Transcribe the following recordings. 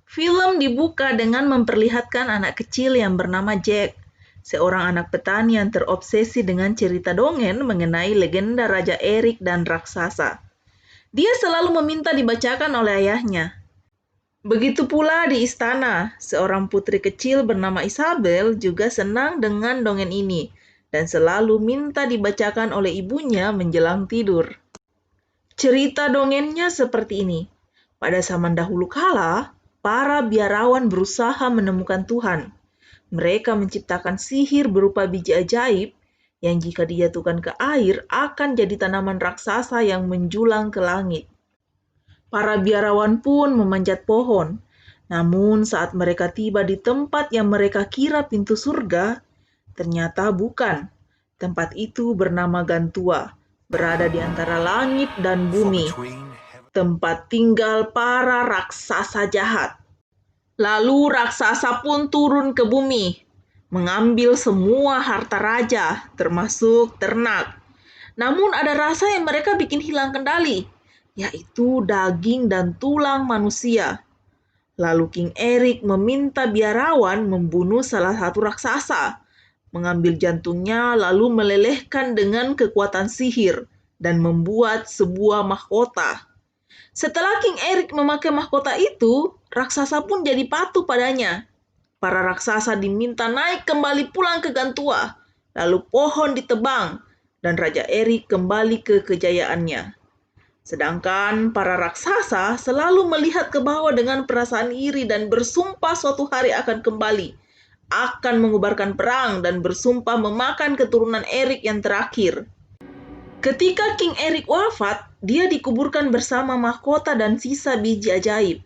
Film dibuka dengan memperlihatkan anak kecil yang bernama Jack, seorang anak petani yang terobsesi dengan cerita dongeng mengenai legenda Raja Erik dan raksasa. Dia selalu meminta dibacakan oleh ayahnya. Begitu pula di istana, seorang putri kecil bernama Isabel juga senang dengan dongeng ini dan selalu minta dibacakan oleh ibunya menjelang tidur. Cerita dongengnya seperti ini. Pada zaman dahulu kala, para biarawan berusaha menemukan Tuhan. Mereka menciptakan sihir berupa biji ajaib yang jika dijatuhkan ke air akan jadi tanaman raksasa yang menjulang ke langit. Para biarawan pun memanjat pohon. Namun saat mereka tiba di tempat yang mereka kira pintu surga, ternyata bukan. Tempat itu bernama Gantua, berada di antara langit dan bumi. Tempat tinggal para raksasa jahat. Lalu raksasa pun turun ke bumi, mengambil semua harta raja, termasuk ternak. Namun ada rasa yang mereka bikin hilang kendali, yaitu daging dan tulang manusia. Lalu King Erik meminta biarawan membunuh salah satu raksasa, mengambil jantungnya lalu melelehkan dengan kekuatan sihir dan membuat sebuah mahkota. Setelah King Erik memakai mahkota itu, raksasa pun jadi patuh padanya. Para raksasa diminta naik kembali pulang ke Gantua, lalu pohon ditebang, dan Raja Erik kembali ke kejayaannya. Sedangkan para raksasa selalu melihat ke bawah dengan perasaan iri dan bersumpah suatu hari akan kembali, akan mengubarkan perang dan bersumpah memakan keturunan Erik yang terakhir. Ketika King Erik wafat, dia dikuburkan bersama mahkota dan sisa biji ajaib.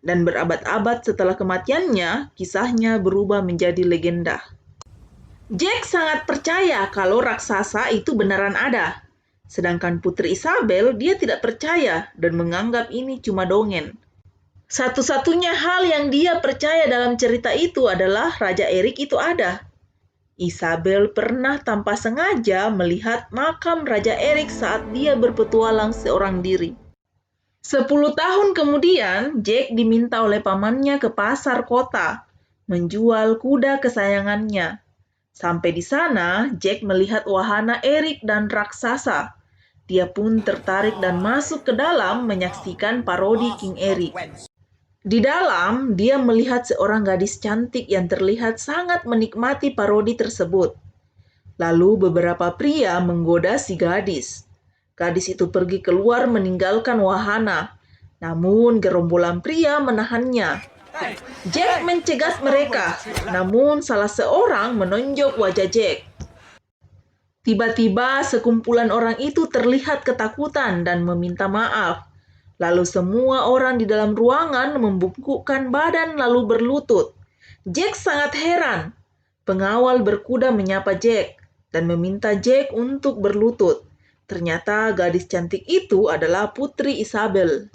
Dan berabad-abad setelah kematiannya, kisahnya berubah menjadi legenda. Jack sangat percaya kalau raksasa itu beneran ada. Sedangkan Putri Isabel, dia tidak percaya dan menganggap ini cuma dongeng. Satu-satunya hal yang dia percaya dalam cerita itu adalah Raja Erik itu ada. Isabel pernah tanpa sengaja melihat makam Raja Erik saat dia berpetualang seorang diri. 10 tahun kemudian, Jack diminta oleh pamannya ke pasar kota, menjual kuda kesayangannya. Sampai di sana, Jack melihat wahana Erik dan raksasa. Dia pun tertarik dan masuk ke dalam menyaksikan parodi King Erik. Di dalam, dia melihat seorang gadis cantik yang terlihat sangat menikmati parodi tersebut. Lalu beberapa pria menggoda si gadis. Gadis itu pergi keluar meninggalkan wahana. Namun gerombolan pria menahannya. Jack mencegat mereka, namun salah seorang menonjok wajah Jack. Tiba-tiba sekumpulan orang itu terlihat ketakutan dan meminta maaf. Lalu semua orang di dalam ruangan membungkukkan badan lalu berlutut. Jack sangat heran. Pengawal berkuda menyapa Jack dan meminta Jack untuk berlutut. Ternyata gadis cantik itu adalah Putri Isabel.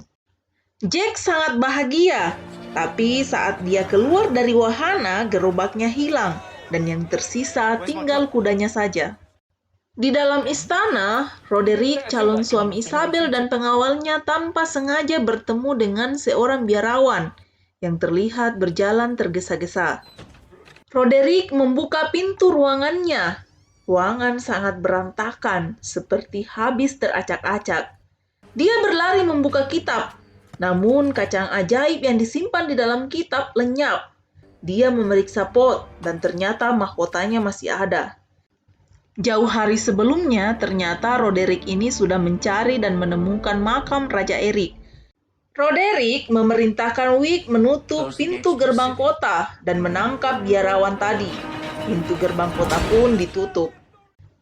Jack sangat bahagia, tapi saat dia keluar dari wahana, gerobaknya hilang, dan yang tersisa tinggal kudanya saja. Di dalam istana, Roderick, calon suami Isabel dan pengawalnya tanpa sengaja bertemu dengan seorang biarawan yang terlihat berjalan tergesa-gesa. Roderick membuka pintu ruangannya. Ruangan sangat berantakan, seperti habis teracak-acak. Dia berlari membuka kitab. Namun kacang ajaib yang disimpan di dalam kitab lenyap. Dia memeriksa pot dan ternyata mahkotanya masih ada. Jauh hari sebelumnya, ternyata Roderick ini sudah mencari dan menemukan makam Raja Erik. Roderick memerintahkan Wick menutup pintu gerbang kota dan menangkap biarawan tadi. Pintu gerbang kota pun ditutup.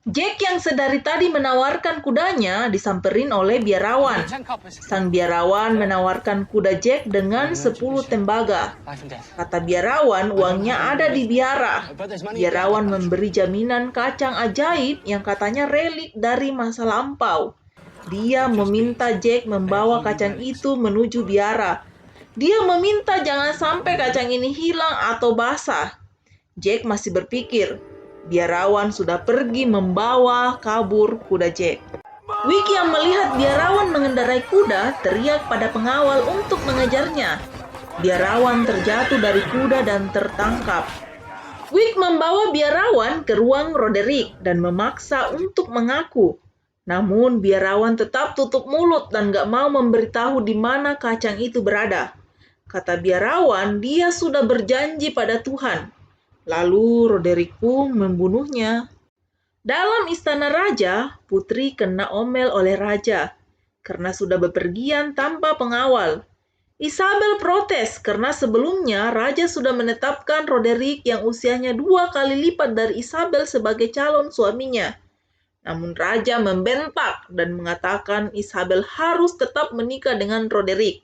Jack yang sedari tadi menawarkan kudanya disamperin oleh biarawan. Sang biarawan menawarkan kuda Jack dengan 10 tembaga. Kata biarawan, uangnya ada di biara. Biarawan memberi jaminan kacang ajaib yang katanya relik dari masa lampau. Dia meminta Jack membawa kacang itu menuju biara. Dia meminta jangan sampai kacang ini hilang atau basah. Jack masih berpikir, biarawan sudah pergi membawa kabur kuda Jack. Wick yang melihat biarawan mengendarai kuda teriak pada pengawal untuk mengejarnya. Biarawan terjatuh dari kuda dan tertangkap. Wick membawa biarawan ke ruang Roderick dan memaksa untuk mengaku. Namun biarawan tetap tutup mulut dan gak mau memberitahu di mana kacang itu berada. Kata biarawan, dia sudah berjanji pada Tuhan. Lalu Roderick pun membunuhnya. Dalam istana raja, putri kena omel oleh raja karena sudah bepergian tanpa pengawal. Isabel protes karena sebelumnya raja sudah menetapkan Roderick yang usianya 2 kali lipat dari Isabel sebagai calon suaminya. Namun raja membentak dan mengatakan Isabel harus tetap menikah dengan Roderick.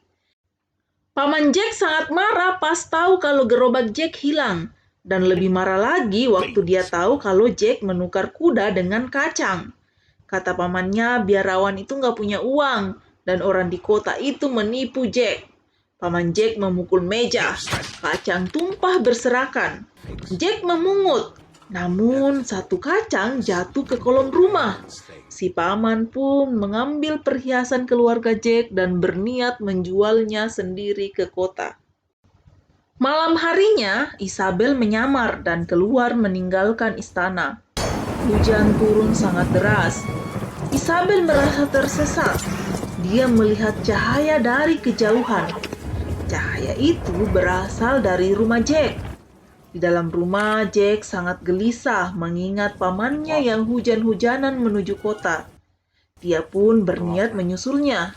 Paman Jack sangat marah pas tahu kalau gerobak Jack hilang. Dan lebih marah lagi waktu dia tahu kalau Jack menukar kuda dengan kacang. Kata pamannya, biarawan itu nggak punya uang dan orang di kota itu menipu Jack. Paman Jack memukul meja, kacang tumpah berserakan. Jack memungut, namun satu kacang jatuh ke kolong rumah. Si paman pun mengambil perhiasan keluarga Jack dan berniat menjualnya sendiri ke kota. Malam harinya, Isabel menyamar dan keluar meninggalkan istana. Hujan turun sangat deras. Isabel merasa tersesat. Dia melihat cahaya dari kejauhan. Cahaya itu berasal dari rumah Jack. Di dalam rumah, Jack sangat gelisah mengingat pamannya yang hujan-hujanan menuju kota. Dia pun berniat menyusulnya.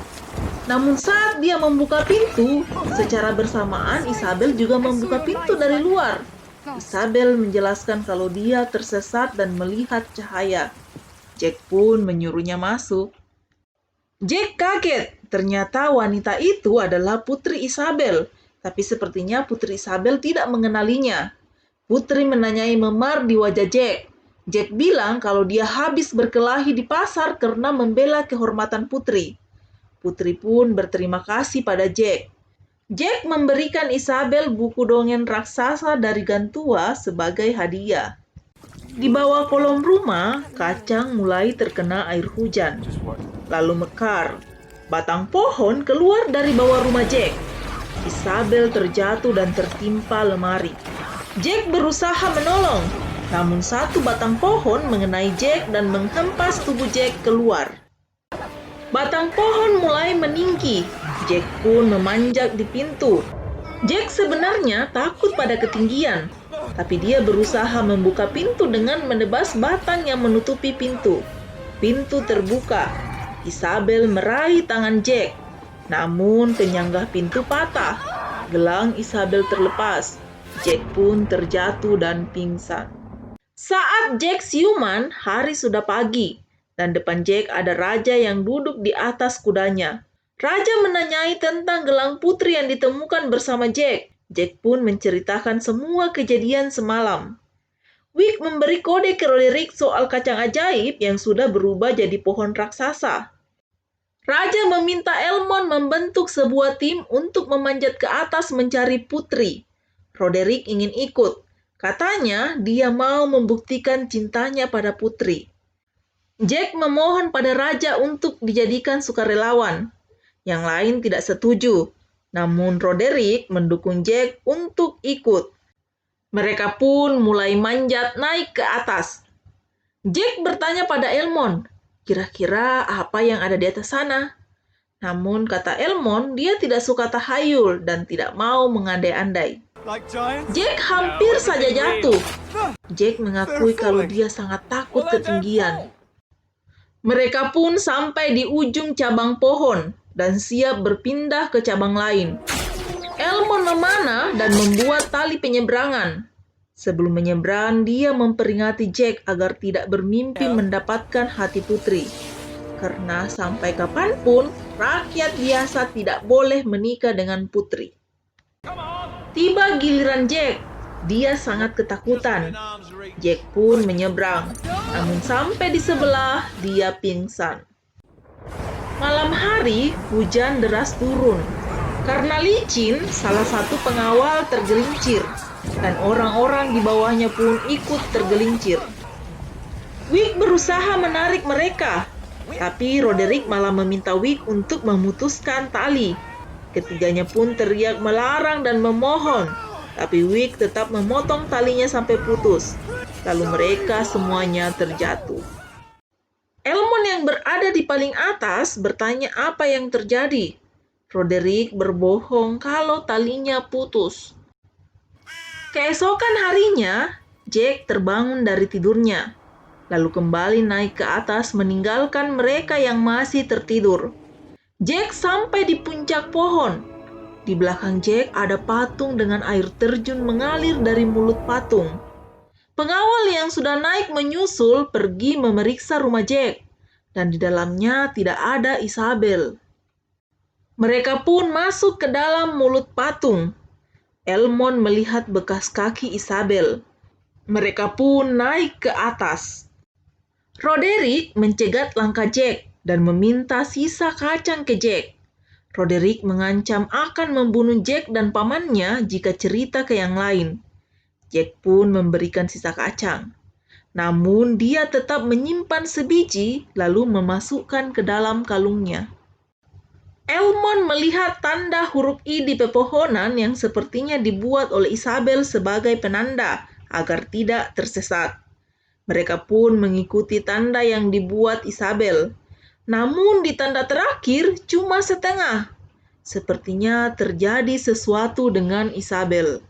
Namun saat dia membuka pintu, secara bersamaan Isabel juga membuka pintu dari luar. Isabel menjelaskan kalau dia tersesat dan melihat cahaya. Jack pun menyuruhnya masuk. Jack kaget, ternyata wanita itu adalah Putri Isabel, tapi sepertinya Putri Isabel tidak mengenalinya. Putri menanyai memar di wajah Jack. Jack bilang kalau dia habis berkelahi di pasar karena membela kehormatan Putri. Putri pun berterima kasih pada Jack. Jack memberikan Isabel buku dongeng raksasa dari Gantua sebagai hadiah. Di bawah kolong rumah, kacang mulai terkena air hujan. Lalu mekar. Batang pohon keluar dari bawah rumah Jack. Isabel terjatuh dan tertimpa lemari. Jack berusaha menolong, namun satu batang pohon mengenai Jack dan menghempas tubuh Jack keluar. Batang pohon mulai meninggi. Jack pun memanjat di pintu. Jack sebenarnya takut pada ketinggian, tapi dia berusaha membuka pintu dengan menebas batang yang menutupi pintu. Pintu terbuka. Isabel meraih tangan Jack, namun penyanggah pintu patah. Gelang Isabel terlepas. Jack pun terjatuh dan pingsan. Saat Jack siuman, hari sudah pagi, dan depan Jack ada raja yang duduk di atas kudanya. Raja menanyai tentang gelang putri yang ditemukan bersama Jack. Jack pun menceritakan semua kejadian semalam. Wick memberi kode ke Roderick soal kacang ajaib yang sudah berubah jadi pohon raksasa. Raja meminta Elmond membentuk sebuah tim untuk memanjat ke atas mencari putri. Roderick ingin ikut. Katanya dia mau membuktikan cintanya pada putri. Jack memohon pada raja untuk dijadikan sukarelawan. Yang lain tidak setuju. Namun Roderick mendukung Jack untuk ikut. Mereka pun mulai manjat naik ke atas. Jack bertanya pada Elmond, kira-kira apa yang ada di atas sana? Namun kata Elmond, dia tidak suka tahayul dan tidak mau mengandai-andai. Jack hampir saja jatuh. Jack mengakui kalau dia sangat takut ketinggian. Mereka pun sampai di ujung cabang pohon dan siap berpindah ke cabang lain. Elmond memanah dan membuat tali penyeberangan. Sebelum menyeberang, dia memperingati Jack agar tidak bermimpi mendapatkan hati putri. Karena sampai kapanpun, rakyat biasa tidak boleh menikah dengan putri. Tiba giliran Jack. Dia sangat ketakutan. Jack pun menyeberang. Namun sampai di sebelah, dia pingsan. Malam hari, hujan deras turun. Karena licin, salah satu pengawal tergelincir. Dan orang-orang di bawahnya pun ikut tergelincir. Wick berusaha menarik mereka. Tapi Roderick malah meminta Wick untuk memutuskan tali. Ketiganya pun teriak melarang dan memohon, tapi Wick tetap memotong talinya sampai putus. Lalu mereka semuanya terjatuh. Elmond yang berada di paling atas bertanya apa yang terjadi. Roderick berbohong kalau talinya putus. Keesokan harinya, Jack terbangun dari tidurnya, lalu kembali naik ke atas meninggalkan mereka yang masih tertidur. Jack sampai di puncak pohon. Di belakang Jack ada patung dengan air terjun mengalir dari mulut patung. Pengawal yang sudah naik menyusul pergi memeriksa rumah Jack, dan di dalamnya tidak ada Isabel. Mereka pun masuk ke dalam mulut patung. Elmond melihat bekas kaki Isabel. Mereka pun naik ke atas. Roderick mencegat langkah Jack dan meminta sisa kacang ke Jack. Roderick mengancam akan membunuh Jack dan pamannya jika cerita ke yang lain. Jack pun memberikan sisa kacang. Namun dia tetap menyimpan sebiji lalu memasukkan ke dalam kalungnya. Elmond melihat tanda huruf I di pepohonan yang sepertinya dibuat oleh Isabel sebagai penanda agar tidak tersesat. Mereka pun mengikuti tanda yang dibuat Isabel. Namun di tanda terakhir cuma setengah. Sepertinya terjadi sesuatu dengan Isabel.